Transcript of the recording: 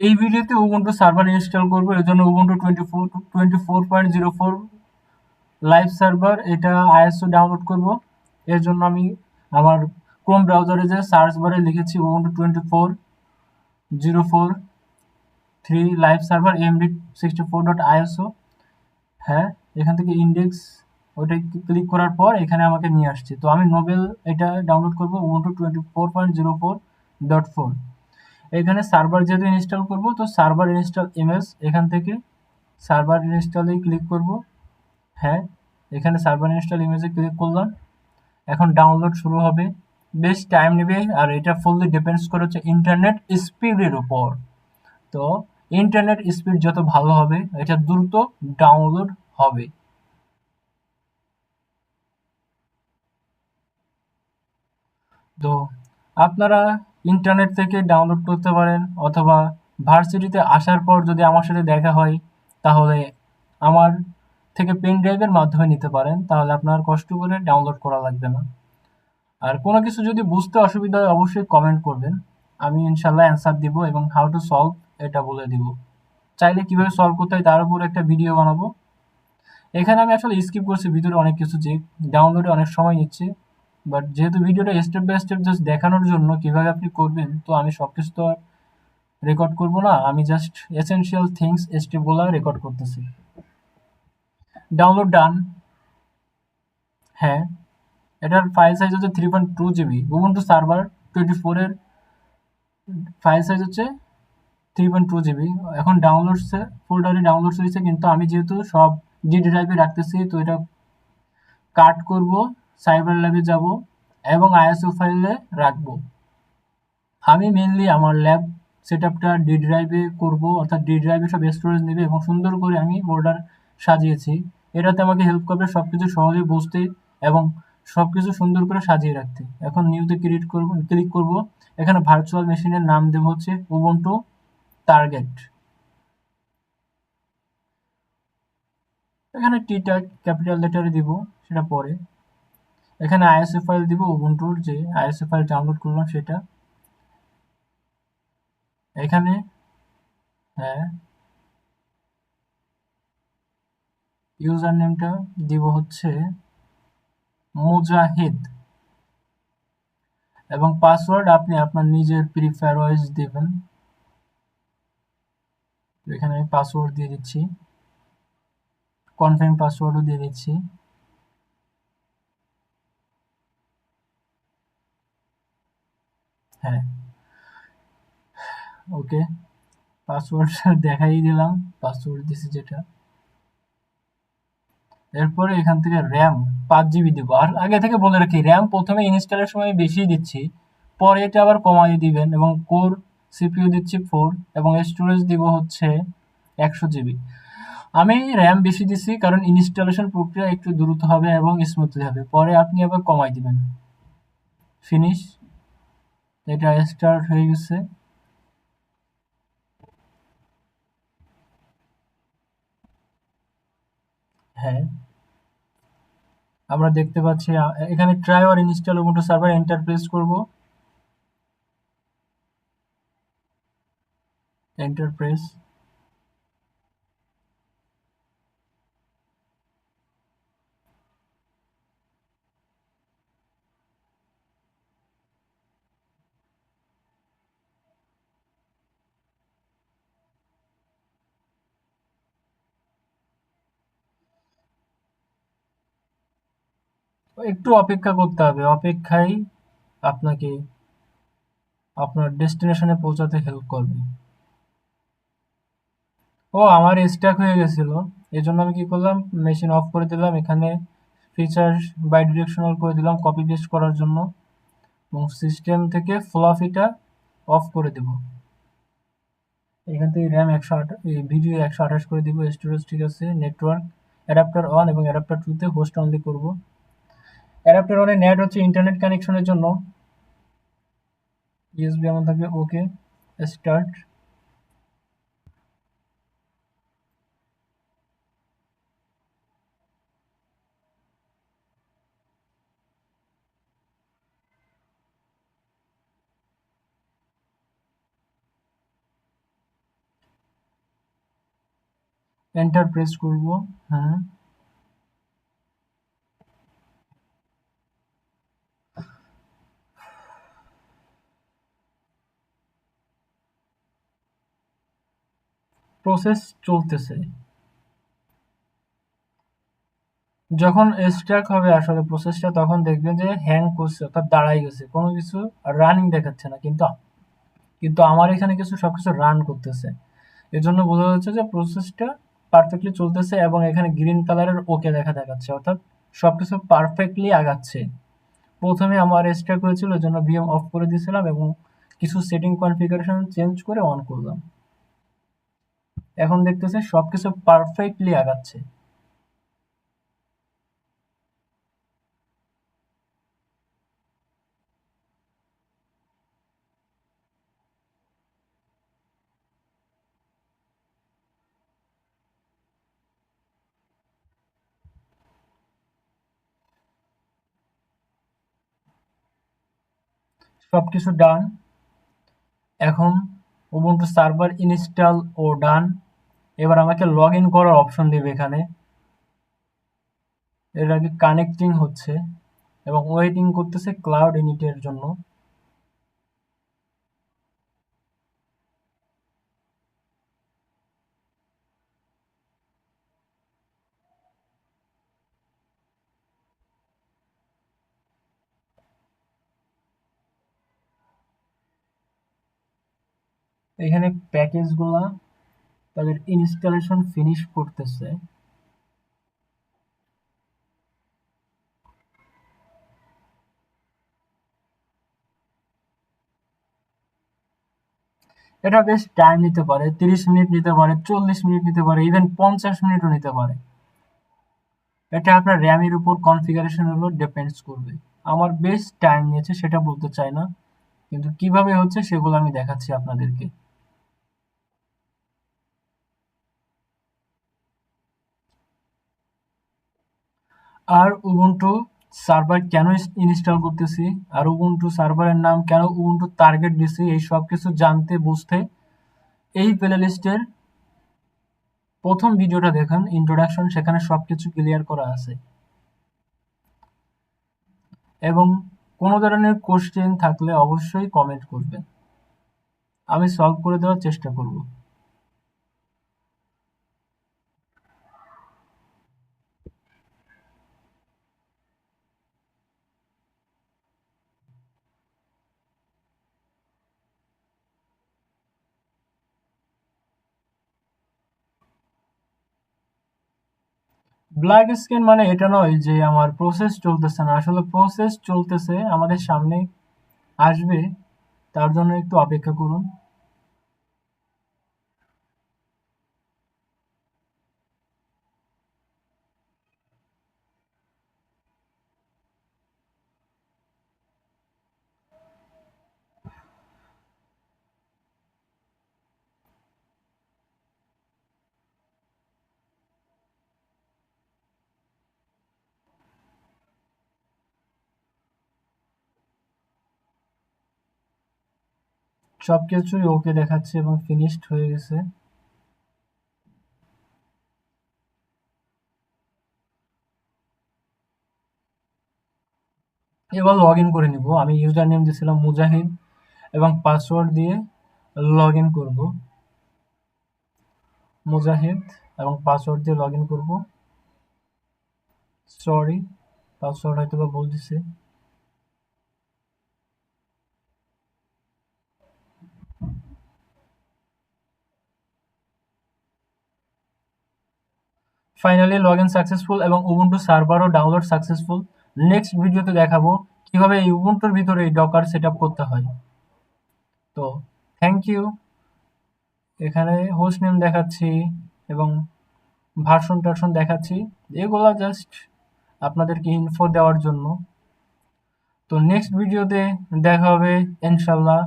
এই ভিডিওতে Ubuntu server install করব, এর জন্য উবুন্টু 24.04 লাইভ সার্ভার এটা আইএসও ডাউনলোড করব। এর জন্য আমি আমার ক্রোম ব্রাউজারে যে সার্চ বারে লিখেছি Ubuntu 24.04 live server MD 64.iso। হ্যাঁ, এখান থেকে ইন্ডেক্স ওইটা ক্লিক করার পর এখানে আমাকে নিয়ে আসছে। তো আমি নোবেল এটা ডাউনলোড করব উবুন্টু 24.04.4। এখানে সার্ভার যেহেতু ইনস্টল করব, তো সার্ভার ইনস্টল ইমেজ এখান থেকে সার্ভার ইনস্টলেই ক্লিক করব। হ্যাঁ, এখানে সার্ভার ইনস্টল ইমেজে ক্লিক করলাম। এখন ডাউনলোড শুরু হবে, বেশ টাইম নেবে, আর এটা ফুললি ডিপেন্ডস করে হচ্ছে ইন্টারনেট স্পিডের উপর। তো ইন্টারনেট স্পিড যত ভালো হবে এটা দ্রুত ডাউনলোড হবে। তো আপনারা ইন্টারনেট থেকে ডাউনলোড করতে পারেন, অথবা ভার্সিটিতে আসার পর যদি আমার সাথে দেখা হয় তাহলে আমার থেকে পেন ড্রাইভের মাধ্যমে নিতে পারেন, তাহলে আপনার কষ্ট করে ডাউনলোড করা লাগবে না। আর কোনো কিছু যদি বুঝতে অসুবিধা হয় অবশ্যই কমেন্ট করবেন, আমি ইনশাল্লাহ অ্যান্সার দিব এবং হাউ টু সলভ এটা বলে দিব। চাইলে কিভাবে সলভ করতে হয় তার উপর একটা ভিডিও বানাবো। এখানে আমি আসলে স্কিপ করছি ভিতরে অনেক কিছু, যে ডাউনলোডে অনেক সময় নিচ্ছে, বাট যেহেতু ভিডিওটা স্টেপ বাই স্টেপ জাস্ট দেখানোর জন্য কিভাবে আপনি করবেন, তো আমি সবকিছু তো আর রেকর্ড করবো না, আমি জাস্ট এসেনশিয়াল থিংস স্টেপগুলো রেকর্ড করতেছি। ডাউনলোড ডান। হ্যাঁ, এটার ফাইল সাইজ হচ্ছে 3.2 জিবি। উবুন্টু সার্ভার 24 এর ফাইল সাইজ হচ্ছে 3.2 জিবি। এখন ডাউনলোডসে ফোল্ডারে ডাউনলোডস হয়েছে, কিন্তু আমি যেহেতু সব ডি ড্রাইভে রাখতেছি, তো এটা কাট করব, সাইবার ল্যাবে যাব এবং আইএসও ফাইলে রাখবো। আমি মেনলি আমার ল্যাব সেটআপটা ডি ড্রাইভে করব, অর্থাৎ ডি ড্রাইভে সব স্টোরেজ নেবে এবং সুন্দর করে আমি ফোল্ডার সাজিয়েছি। এটাতে আমাকে হেল্প করবে সবকিছু সহজে বুঝতে এবং সবকিছু সুন্দর করে সাজিয়ে রাখতে। এখন নিউতে ক্লিক করব। এখানে ভার্চুয়াল মেশিনের নাম দেবো হচ্ছে উবুন্টু টার্গেট। এখানে টিটা ক্যাপিটাল লেটারে দিব, সেটা পরে। এখানে আইএসএ ফাইল দিব, উবুন্টুর যে আইএসএ ফাইল ডাউনলোড করলাম সেটা এখানে। হ্যাঁ, ইউজার নেমটা দিব হচ্ছে মুজাহিদ, এবং পাসওয়ার্ড আপনি আপনার নিজের প্রিফার ওয়াইজ দিবেন। এখানে আমি পাসওয়ার্ড দিয়ে দিচ্ছি, কনফার্ম পাসওয়ার্ডও দিয়ে দিচ্ছি। হ্যাঁ, ওকে, পাসওয়ার্ড দেখাই দিলাম, পাসওয়ার্ড দিছি যেটা। এরপরে এখান থেকে র্যাম 5 জিবি দিব। আর আগে থেকে বলে রাখি, র্যাম প্রথমে ইনস্টলের সময় বেশি দিচ্ছি, পরে এটা আবার কমাই দিবেন। এবং কোর সিপিইউ দিচ্ছি 4, এবং স্টোরেজ দিব হচ্ছে 100 জিবি। আমি র্যাম বেশি দিছি কারণ ইনস্টলেশন প্রক্রিয়া একটু দ্রুত হবে এবং স্মুথলি হবে, পরে আপনি আবার কমাই দিবেন। ফিনিশ, এটা স্টার্ট হয়ে গেছে। হ্যাঁ, আমরা দেখতে পাচ্ছি এখানে try or install Ubuntu server enter press করব। Enter press. একটু অপেক্ষা করতে হবে, অপেক্ষাই আপনাকে আপনার ডেস্টিনেশনে পৌঁছাতে হেল্প করবে। ও, আমার স্টাক হয়ে গেছিল, এই জন্য আমি কি করলাম, মেশিন অফ করে দিলাম। এখানে ফিচার বাই ডিরেকশনাল করে দিলাম কপি পেস্ট করার জন্য, এবং সিস্টেম থেকে ফ্লপিটা অফ করে দেব। এখান থেকে র্যাম 128 করে দিব। স্টোরেজ ঠিক আছে, নেটওয়ার্ক অ্যাডাপ্টার অন, এবং অ্যাডাপ্টার টুতে হোস্ট অনলি করব। অ্যাডাপ্টার অনে নেট হচ্ছে ইন্টারনেট কানেকশনের জন্য, ইউএসবি এমন থাকবে। ওকে, স্টার্ট। এন্টার প্রেস করব। হ্যাঁ, প্রসেস চলতেছে। যখন স্ট্রাক হবে আসলে প্রসেসটা, তখন দেখবেন যে হ্যাং করছে, অর্থাৎ দাঁড়াই গেছে, কোনো কিছু রানিং দেখাচ্ছে না। কিন্তু কিন্তু আমার এখানে কিছু সবকিছু রান করতেছে, এজন্য বোঝা যাচ্ছে যে প্রসেসটা পারফেক্টলি চলতেছে। এবং এখানে গ্রিন কালারের ওকে দেখাচ্ছে, অর্থাৎ সবকিছু পারফেক্টলি আগাচ্ছে। প্রথমে আমার স্ট্রাক হয়েছিল, এর জন্য ভিএম অফ করে দিয়েছিলাম এবং কিছু সেটিং কনফিগারেশন চেঞ্জ করে অন করলাম। এখন দেখতেছে সবকিছু পারফেক্টলি আগাচ্ছে। সবকিছু ডান। এখন উবুন্টু সার্ভার ইনস্টল ও ডান। এবার আমাকে লগ ইন করার অপশন দেবে এখানে। এর আগে কানেক্টিং হচ্ছে এবং ওয়েটিং করতেছে ক্লাউড ইনিটের জন্য। এখানে প্যাকেজগুলা তাদের ইনস্টলেশন ফিনিশ করতেছে। এটা বেশ টাইম নিতে পারে, 30 মিনিট নিতে পারে, 40 মিনিট নিতে পারে, ইভেন 50 মিনিটও নিতে পারে। এটা আপনার র্যামের উপর কনফিগারেশনের উপর ডিপেন্ডস করবে। আমার বেশ টাইম নিয়েছে সেটা বলতে চাই না, কিন্তু কিভাবে হচ্ছে সেগুলো আমি দেখাচ্ছি আপনাদেরকে। আর উবুন্টু সার্ভার কেন ইনস্টল করতেছি, আর উবুন্টু সার্ভারের নাম কেন উবুন্টু টার্গেট দিছি, এই সব কিছু জানতে বুঝতে এই প্লে লিস্টের প্রথম ভিডিওটা দেখুন, ইন্ট্রোডাকশন, সেখানে সবকিছু ক্লিয়ার করা আছে। এবং কোনো ধরনের কোশ্চেন থাকলে অবশ্যই কমেন্ট করবেন, আমি সলভ করে দেওয়ার চেষ্টা করব। ব্ল্যাক স্ক্রিন মানে এটা নয় যে আমার প্রসেস চলতেছে না, আসলে প্রসেস চলতেছে, আমাদের সামনে আসবে, তার জন্য একটু অপেক্ষা করুন। সবকিছুই ওকে দেখাচ্ছে এবং ফিনিশড হয়ে গেছে। এবার লগ ইন করে নিব। আমি ইউজার নেম দিয়েছিলাম মুজাহিদ এবং পাসওয়ার্ড দিয়ে লগ ইন করবো। মুজাহিদ এবং পাসওয়ার্ড দিয়ে লগ ইন করবো। সরি, পাসওয়ার্ড হয়তো বা ভুল দিছে। ফাইনালি লগ ইন সাকসেসফুল এবং উবুন্টু সার্ভারও ডাউনলোড সাকসেসফুল। নেক্সট ভিডিওতে দেখাবো কিভাবে এই উবুন্টুর ভিতরে এই ডকার সেট আপ করতে হয়। তো থ্যাংক ইউ। এখানে হোস্ট নেম দেখাচ্ছি এবং ভার্সন টার্সন দেখাচ্ছি, এগুলা জাস্ট আপনাদেরকে ইনফো দেওয়ার জন্য। তো নেক্সট ভিডিওতে দেখা হবে ইনশাল্লাহ।